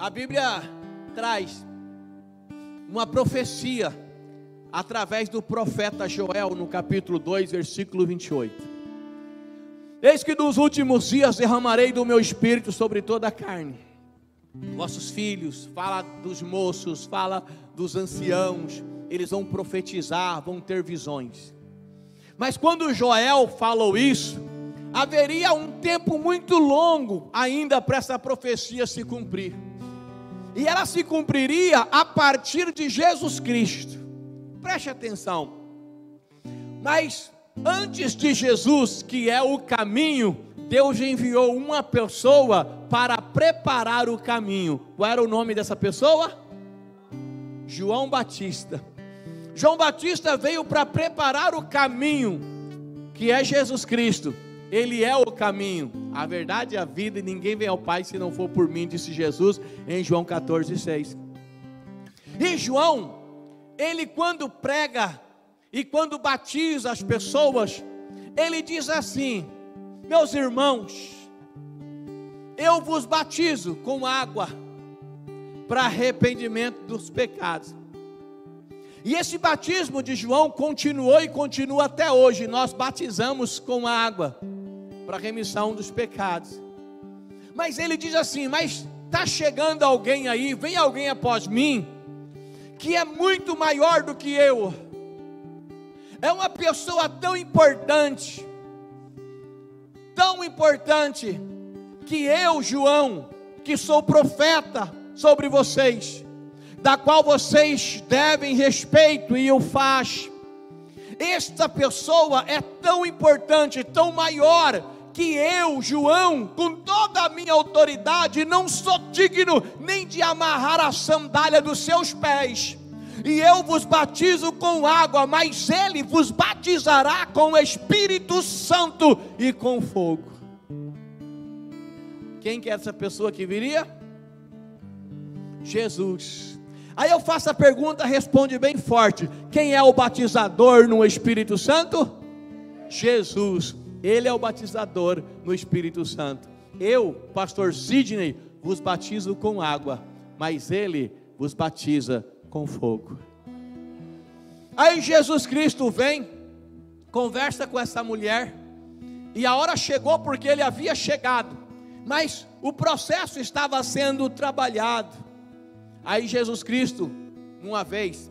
A Bíblia traz uma profecia através do profeta Joel, no capítulo 2, versículo 28. Eis que nos últimos dias derramarei do meu espírito sobre toda a carne. Vossos filhos, fala dos moços, fala dos anciãos, eles vão profetizar, vão ter visões. Mas quando Joel falou isso, haveria um tempo muito longo ainda para essa profecia se cumprir. E ela se cumpriria a partir de Jesus Cristo. Preste atenção. Mas antes de Jesus, que é o caminho, Deus enviou uma pessoa para preparar o caminho. Qual era o nome dessa pessoa? João Batista. João Batista veio para preparar o caminho, que é Jesus Cristo. Ele é o caminho, a verdade e a vida, e ninguém vem ao Pai se não for por mim, disse Jesus em João 14:6. E João, ele quando prega e quando batiza as pessoas, ele diz assim: meus irmãos, eu vos batizo com água para arrependimento dos pecados. E esse batismo de João continuou e continua até hoje. Nós batizamos com água para remissão dos pecados. Mas ele diz assim: mas está chegando alguém aí, vem alguém após mim, que é muito maior do que eu. É uma pessoa tão importante, que eu, João, que sou profeta sobre vocês, da qual vocês devem respeito e o faz. Esta pessoa é tão importante, tão maior, que eu, João, com toda a minha autoridade, não sou digno nem de amarrar a sandália dos seus pés. E eu vos batizo com água, mas ele vos batizará com o Espírito Santo e com fogo. Quem que é essa pessoa que viria? Jesus. Aí eu faço a pergunta, responde bem forte: quem é o batizador no Espírito Santo? Jesus. Ele é o batizador no Espírito Santo. Eu, pastor Sidney, vos batizo com água, mas ele vos batiza com fogo. Aí Jesus Cristo vem, conversa com essa mulher, e a hora chegou porque ele havia chegado, mas o processo estava sendo trabalhado. Aí Jesus Cristo, uma vez,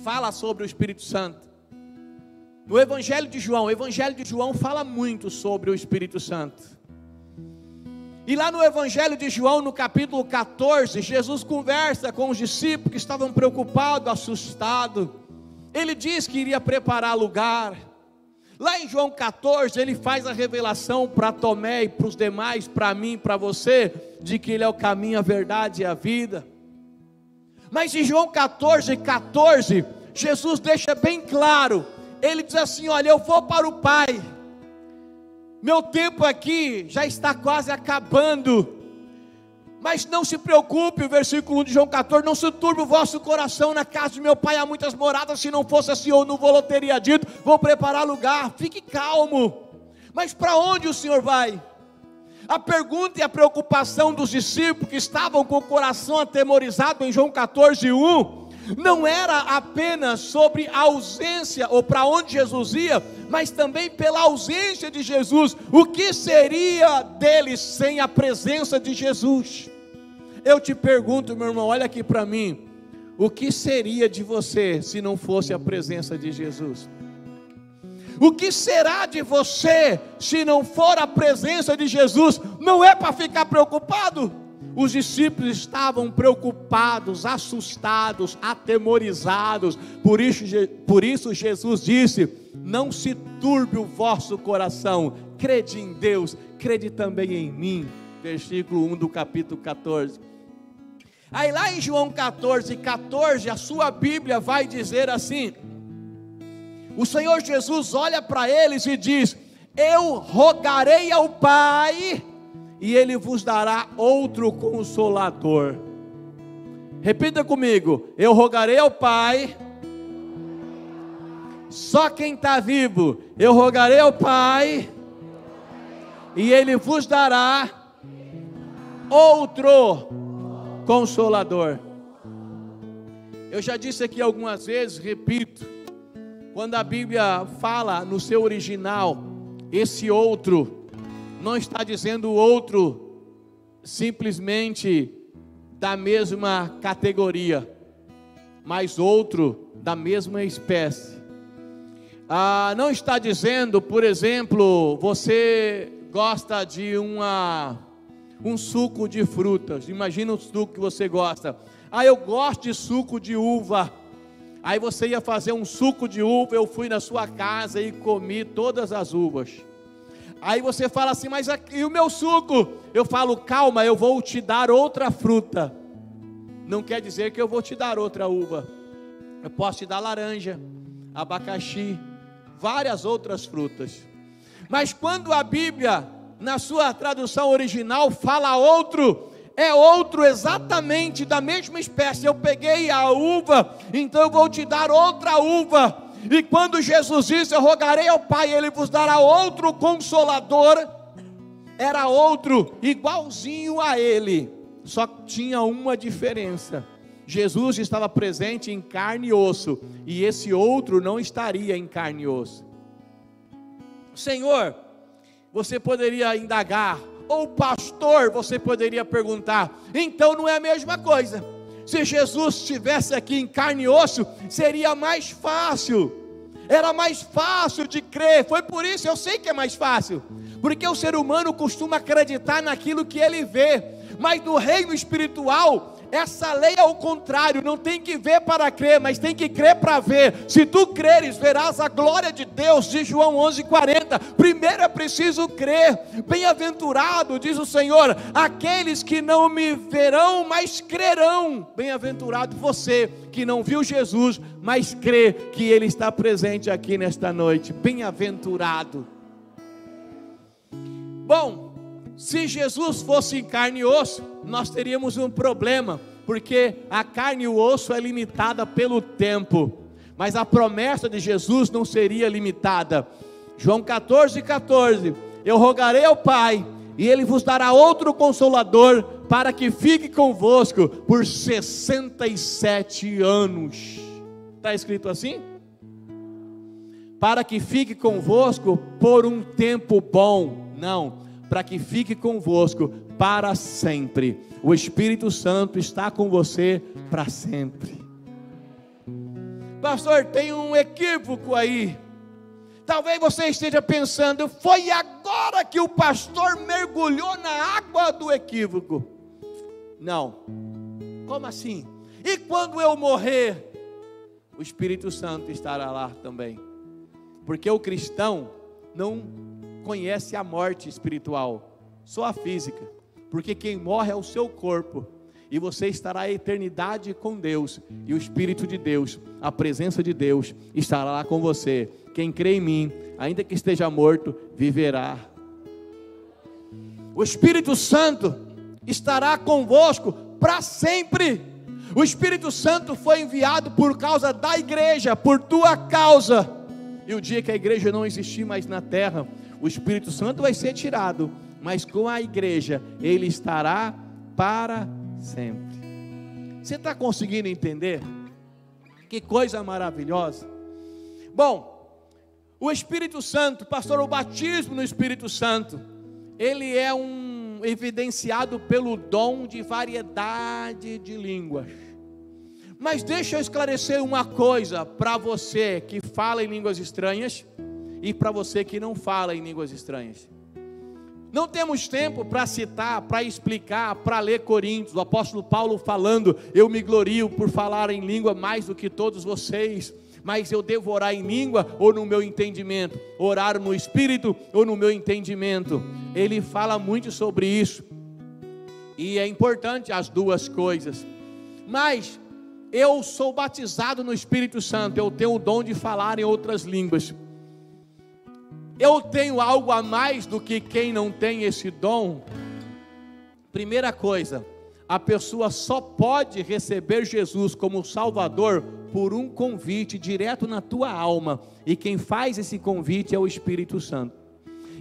fala sobre o Espírito Santo. No Evangelho de João fala muito sobre o Espírito Santo. E lá no Evangelho de João, no capítulo 14, Jesus conversa com os discípulos que estavam preocupados, assustados. Ele diz que iria preparar lugar. Lá em João 14, ele faz a revelação para Tomé e para os demais, para mim, para você, de que ele é o caminho, a verdade e a vida. Mas em João 14, Jesus deixa bem claro. Ele diz assim: olha, eu vou para o Pai, meu tempo aqui já está quase acabando, mas não se preocupe, o versículo 1 de João 14, não se turbe o vosso coração, na casa de meu Pai há muitas moradas, se não fosse assim eu não vou teria dito, vou preparar lugar, fique calmo. Mas para onde o Senhor vai? A pergunta e a preocupação dos discípulos que estavam com o coração atemorizado em João 14:1, não era apenas sobre a ausência, ou para onde Jesus ia, mas também pela ausência de Jesus. O que seria deles sem a presença de Jesus? Eu te pergunto, meu irmão, olha aqui para mim, o que seria de você se não fosse a presença de Jesus? O que será de você se não for a presença de Jesus? Não é para ficar preocupado. Os discípulos estavam preocupados, assustados, atemorizados. Por isso Jesus disse: não se turbe o vosso coração, crede em Deus, crede também em mim. Versículo 1 do capítulo 14. Aí lá em João 14, a sua Bíblia vai dizer assim: o Senhor Jesus olha para eles e diz: eu rogarei ao Pai, e Ele vos dará outro Consolador. Repita comigo: eu rogarei ao Pai. Só quem está vivo. Eu rogarei ao Pai, e Ele vos dará outro Consolador. Eu já disse aqui algumas vezes, repito, quando a Bíblia fala no seu original, esse outro, não está dizendo outro simplesmente da mesma categoria, mas outro da mesma espécie. Não está dizendo, por exemplo, você gosta de um suco de frutas. Imagina o suco que você gosta. Eu gosto de suco de uva. Aí você ia fazer um suco de uva, eu fui na sua casa e comi todas as uvas. Aí você fala assim, mas e o meu suco? Eu falo, calma, eu vou te dar outra fruta. Não quer dizer que eu vou te dar outra uva. Eu posso te dar laranja, abacaxi, várias outras frutas. Mas quando a Bíblia, na sua tradução original, fala outro, é outro exatamente da mesma espécie. Eu peguei a uva, então eu vou te dar outra uva. E quando Jesus disse, eu rogarei ao Pai, Ele vos dará outro Consolador, era outro, igualzinho a Ele, só tinha uma diferença. Jesus estava presente em carne e osso, e esse outro não estaria em carne e osso. Senhor, você poderia indagar, ou pastor, você poderia perguntar, então não é a mesma coisa. Se Jesus estivesse aqui em carne e osso, seria mais fácil, era mais fácil de crer. Foi por isso, eu sei que é mais fácil, porque o ser humano costuma acreditar naquilo que ele vê, mas no reino espiritual, essa lei é o contrário, não tem que ver para crer, mas tem que crer para ver. Se tu creres, verás a glória de Deus, diz João 11:40, primeiro é preciso crer. Bem-aventurado, diz o Senhor, aqueles que não me verão, mas crerão. Bem-aventurado você, que não viu Jesus, mas crê que Ele está presente aqui nesta noite. Bem-aventurado. Bom, se Jesus fosse em carne e osso, nós teríamos um problema, porque a carne e o osso é limitada pelo tempo, mas a promessa de Jesus não seria limitada. João 14:14, eu rogarei ao Pai, e Ele vos dará outro Consolador, para que fique convosco por 67 anos. Está escrito assim? Para que fique convosco por um tempo bom. Não, para que fique convosco para sempre. O Espírito Santo está com você para sempre. Pastor, tem um equívoco aí. Talvez você esteja pensando, foi agora que o pastor mergulhou na água do equívoco. Não. Como assim? E quando eu morrer, o Espírito Santo estará lá também. Porque o cristão não conhece a morte espiritual, só a física, porque quem morre é o seu corpo, e você estará a eternidade com Deus, e o Espírito de Deus, a presença de Deus, estará lá com você. Quem crê em mim, ainda que esteja morto, viverá. O Espírito Santo estará convosco para sempre. O Espírito Santo foi enviado por causa da igreja, por tua causa, e o dia que a igreja não existir mais na terra, o Espírito Santo vai ser tirado, mas com a igreja, ele estará para sempre. Você está conseguindo entender? Que coisa maravilhosa. Bom, o Espírito Santo, pastor, o batismo no Espírito Santo, ele é evidenciado pelo dom de variedade de línguas. Mas deixa eu esclarecer uma coisa para você que fala em línguas estranhas e para você que não fala em línguas estranhas. Não temos tempo para citar, para explicar, para ler Coríntios, o apóstolo Paulo falando, eu me glorio por falar em língua mais do que todos vocês, mas eu devo orar em língua ou no meu entendimento, orar no Espírito ou no meu entendimento. Ele fala muito sobre isso, e é importante as duas coisas. Mas eu sou batizado no Espírito Santo, eu tenho o dom de falar em outras línguas. Eu tenho algo a mais do que quem não tem esse dom? Primeira coisa, a pessoa só pode receber Jesus como Salvador por um convite direto na tua alma, e quem faz esse convite é o Espírito Santo.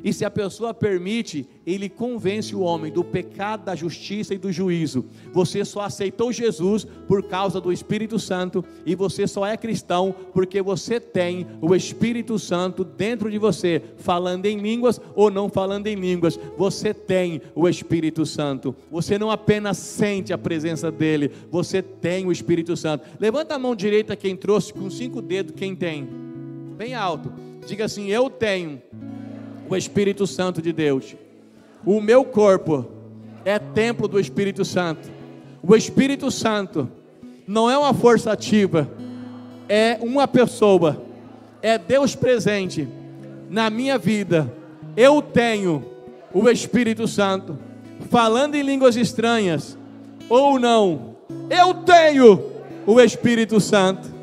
E se a pessoa permite, ele convence o homem do pecado, da justiça e do juízo. Você só aceitou Jesus por causa do Espírito Santo, e você só é cristão porque você tem o Espírito Santo dentro de você, falando em línguas ou não falando em línguas. Você tem o Espírito Santo. Você não apenas sente a presença dele, você tem o Espírito Santo. Levanta a mão direita quem trouxe, com 5 dedos, quem tem, bem alto. Diga assim: eu tenho o Espírito Santo de Deus. O meu corpo é templo do Espírito Santo. O Espírito Santo não é uma força ativa, é uma pessoa, é Deus presente na minha vida. Eu tenho o Espírito Santo, falando em línguas estranhas ou não, eu tenho o Espírito Santo.